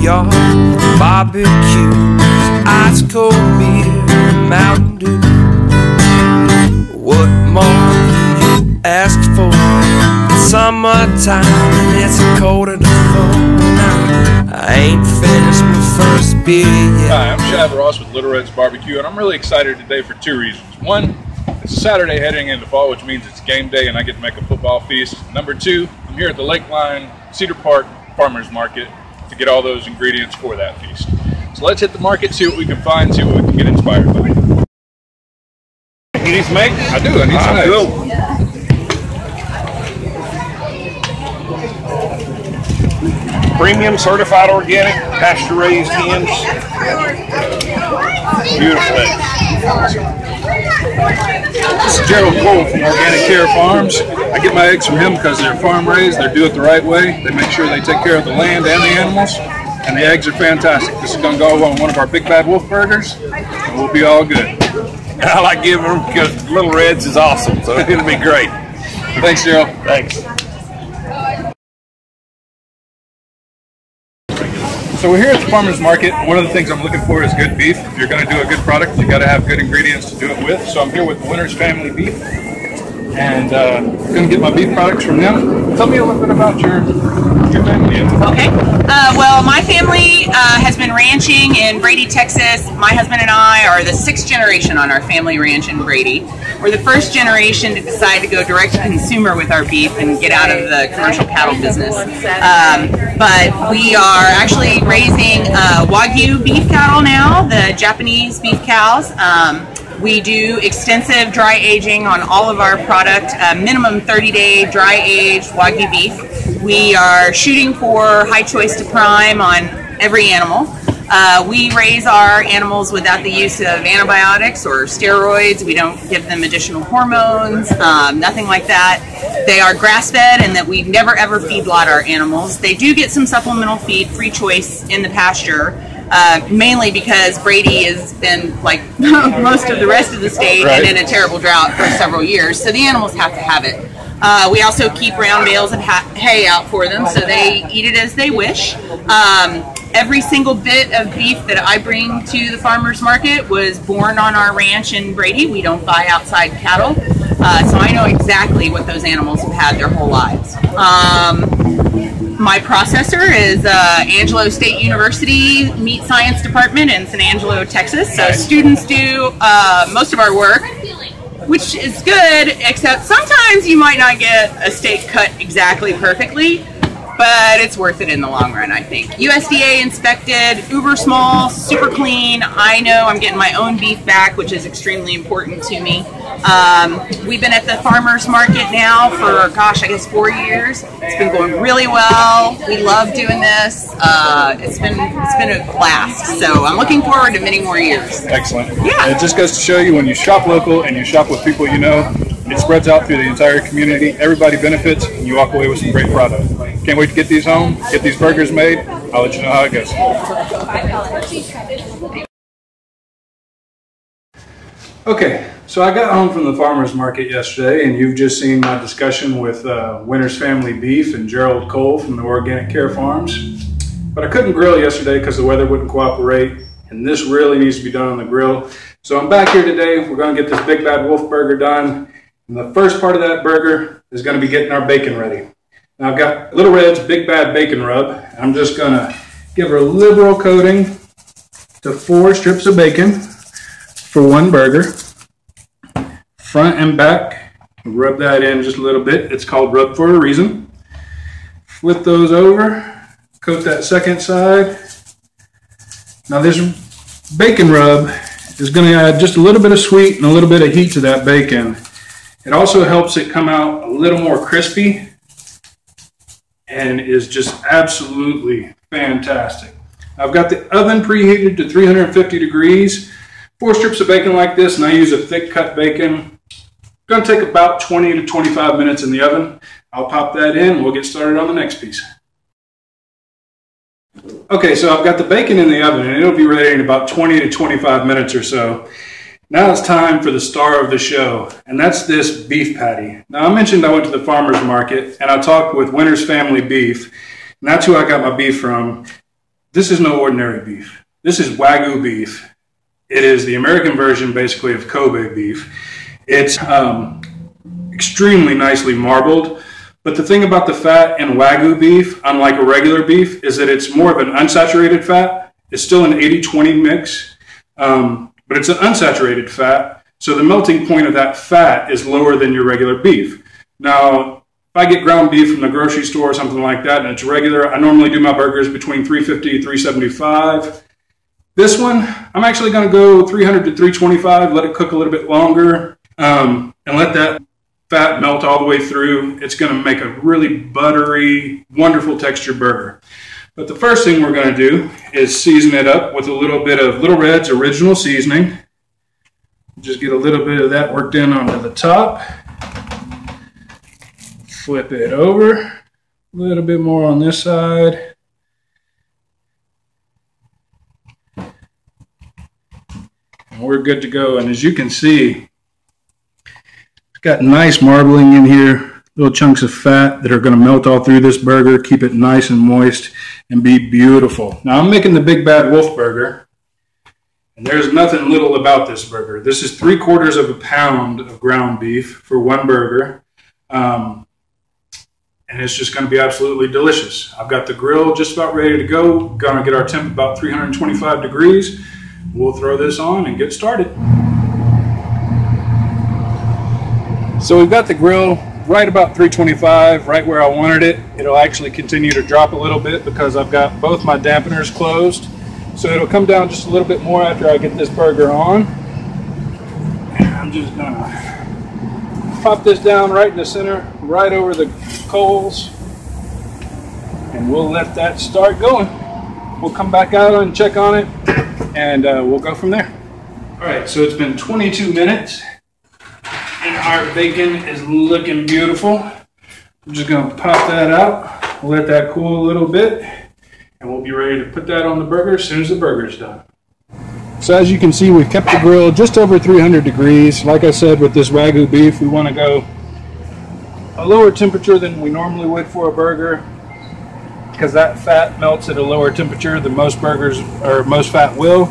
yard, barbecue, ice cold beer, Mountain Dew. What more can you ask for? It's summertime and it's cold in the fall. Now, I ain't finished my first beer yet. Hi, I'm Shad Ross with Little Red's Barbecue, and I'm really excited today for two reasons. One, it's a Saturday heading into fall, which means it's game day and I get to make a football feast. Number two, I'm here at the Lakeline Cedar Park Farmers Market to get all those ingredients for that feast. So let's hit the market, see what we can find, see what we can get inspired by. You need some eggs? I do, I need some eggs. Cool. Premium certified organic, pasture raised hens. Beautiful eggs. This is Gerald Cole from Organic Care Farms. I get my eggs from him because they're farm raised, they do it the right way. They make sure they take care of the land and the animals, and the eggs are fantastic. This is going to go on one of our Big Bad Wolf burgers, and we'll be all good. And I like giving them because Little Red's is awesome, so it'll be great. Thanks, Gerald. Thanks. So we're here at the farmer's market. One of the things I'm looking for is good beef. If you're going to do a good product, you got to have good ingredients to do it with. So I'm here with Winter's Family Beef, and going to get my beef products from them. Tell me a little bit about your family. Okay. Well, my family has been ranching in Brady, Texas. My husband and I are the 6th generation on our family ranch in Brady. We're the 1st generation to decide to go direct to consumer with our beef and get out of the commercial cattle business. But we are actually raising Wagyu beef cattle now, the Japanese beef cows. We do extensive dry aging on all of our product, minimum 30-day dry aged Wagyu beef. We are shooting for high choice to prime on every animal. We raise our animals without the use of antibiotics or steroids. We don't give them additional hormones, nothing like that. They are grass-fed, and that we never ever feedlot our animals. They do get some supplemental feed, free choice in the pasture, mainly because Brady has been, like most of the rest of the state, and in a terrible drought for several years, so the animals have to have it. We also keep round bales of hay out for them, so they eat it as they wish. Every single bit of beef that I bring to the farmer's market was born on our ranch in Brady. We don't buy outside cattle, so I know exactly what those animals have had their whole lives. My processor is Angelo State University Meat Science Department in San Angelo, Texas. So students do most of our work, which is good, except sometimes you might not get a steak cut exactly perfectly, but it's worth it in the long run, I think. USDA inspected, uber small, super clean. I know I'm getting my own beef back, which is extremely important to me. We've been at the farmer's market now for, gosh, I guess 4 years. It's been going really well. We love doing this. It's been a blast. So I'm looking forward to many more years. Excellent. Yeah. And it just goes to show you, when you shop local and you shop with people you know, it spreads out through the entire community. Everybody benefits, and you walk away with some great product. Can't wait to get these home, get these burgers made. I'll let you know how it goes. Okay, so I got home from the farmer's market yesterday, and you've just seen my discussion with Winter's Family Beef and Gerald Cole from the Organic Care Farms. But I couldn't grill yesterday because the weather wouldn't cooperate, and this really needs to be done on the grill. So I'm back here today. We're going to get this Big Bad Wolf burger done. And the first part of that burger is going to be getting our bacon ready. Now I've got Little Red's Big Bad Bacon Rub. I'm just going to give her a liberal coating to 4 strips of bacon for one burger. Front and back, rub that in just a little bit. It's called rub for a reason. Flip those over, coat that second side. Now this bacon rub is going to add just a little bit of sweet and a little bit of heat to that bacon. It also helps it come out a little more crispy and is just absolutely fantastic. I've got the oven preheated to 350 degrees. 4 strips of bacon like this, and I use a thick cut bacon. It's going to take about 20 to 25 minutes in the oven. I'll pop that in and we'll get started on the next piece. Okay, so I've got the bacon in the oven and it'll be ready in about 20 to 25 minutes or so. Now it's time for the star of the show, and that's this beef patty. Now I mentioned I went to the farmer's market and I talked with Winter's Family Beef, and that's who I got my beef from. This is no ordinary beef. This is Wagyu beef. It is the American version, basically, of Kobe beef. It's extremely nicely marbled. But the thing about the fat in Wagyu beef, unlike a regular beef, is that it's more of an unsaturated fat. It's still an 80-20 mix, but it's an unsaturated fat. So the melting point of that fat is lower than your regular beef. Now, if I get ground beef from the grocery store or something like that, and it's regular, I normally do my burgers between 350 and 375. This one, I'm actually going to go 300 to 325, let it cook a little bit longer, and let that fat melt all the way through. It's going to make a really buttery, wonderful textured burger. But the first thing we're going to do is season it up with a little bit of Little Red's original seasoning. Just get a little bit of that worked in onto the top. Flip it over. A little bit more on this side. And we're good to go. And as you can see, got nice marbling in here, little chunks of fat that are going to melt all through this burger, keep it nice and moist, and be beautiful. Now I'm making the Big Bad Wolf burger, and there's nothing little about this burger. This is 3/4 of a pound of ground beef for one burger, and it's just going to be absolutely delicious. I've got the grill just about ready to go. Going to get our temp about 325 degrees. We'll throw this on and get started. So we've got the grill right about 325, right where I wanted it. It'll actually continue to drop a little bit because I've got both my dampeners closed. So it'll come down just a little bit more after I get this burger on. I'm just gonna pop this down right in the center, right over the coals, and we'll let that start going. We'll come back out and check on it, and we'll go from there. All right, so it's been 22 minutes. And our bacon is looking beautiful. I'm just going to pop that out, let that cool a little bit, and we'll be ready to put that on the burger as soon as the burger's done. So as you can see, we've kept the grill just over 300 degrees. Like I said, with this Wagyu beef, we want to go a lower temperature than we normally would for a burger, because that fat melts at a lower temperature than most burgers, or most fat will.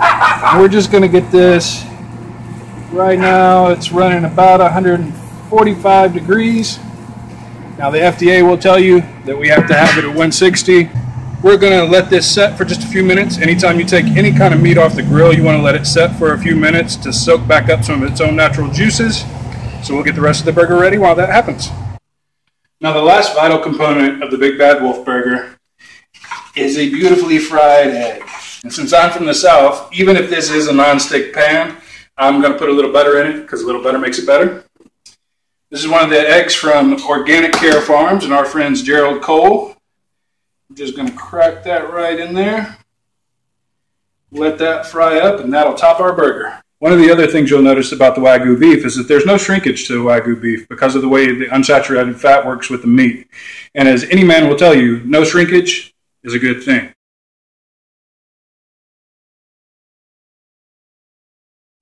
And we're just going to get this. Right now it's running about 145 degrees. Now the FDA will tell you that we have to have it at 160. We're going to let this set for just a few minutes. Anytime you take any kind of meat off the grill, you want to let it set for a few minutes to soak back up some of its own natural juices. So we'll get the rest of the burger ready while that happens. Now the last vital component of the Big Bad Wolf burger is a beautifully fried egg. And since I'm from the South, even if this is a non-stick pan, I'm going to put a little butter in it because a little butter makes it better. This is one of the eggs from Organic Care Farms and our friends Gerald Cole. I'm just going to crack that right in there. Let that fry up, and that'll top our burger. One of the other things you'll notice about the Wagyu beef is that there's no shrinkage to the Wagyu beef because of the way the unsaturated fat works with the meat. And as any man will tell you, no shrinkage is a good thing.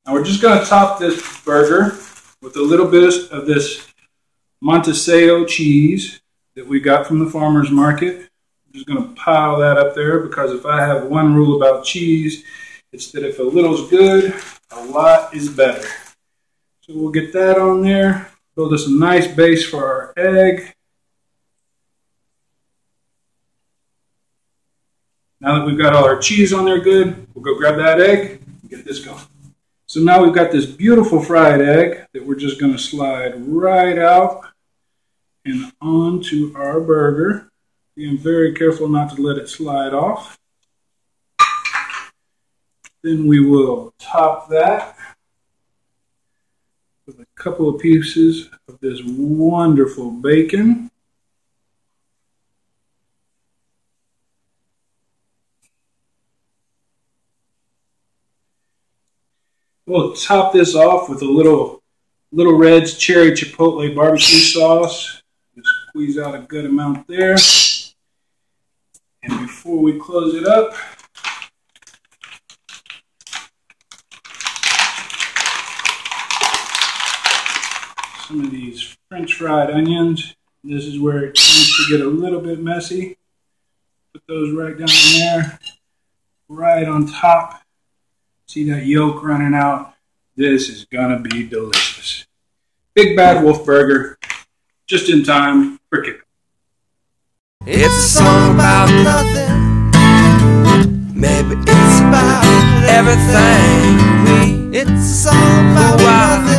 Now we're just going to top this burger with a little bit of this Monteseo cheese that we got from the farmer's market. I'm just going to pile that up there because if I have one rule about cheese, it's that if a little's good, a lot is better. So we'll get that on there, build us a nice base for our egg. Now that we've got all our cheese on there good, we'll go grab that egg and get this going. So now we've got this beautiful fried egg that we're just going to slide right out and onto our burger. Being very careful not to let it slide off. Then we will top that with a couple of pieces of this wonderful bacon. We'll top this off with a Little Red's cherry chipotle barbecue sauce. Just squeeze out a good amount there. And before we close it up, some of these French fried onions. This is where it tends to get a little bit messy. Put those right down in there, right on top. See that yolk running out? This is gonna be delicious. Big Bad Wolf Burger, just in time for kickoff. It's a song about nothing. Maybe it's about everything. It's a song about nothing.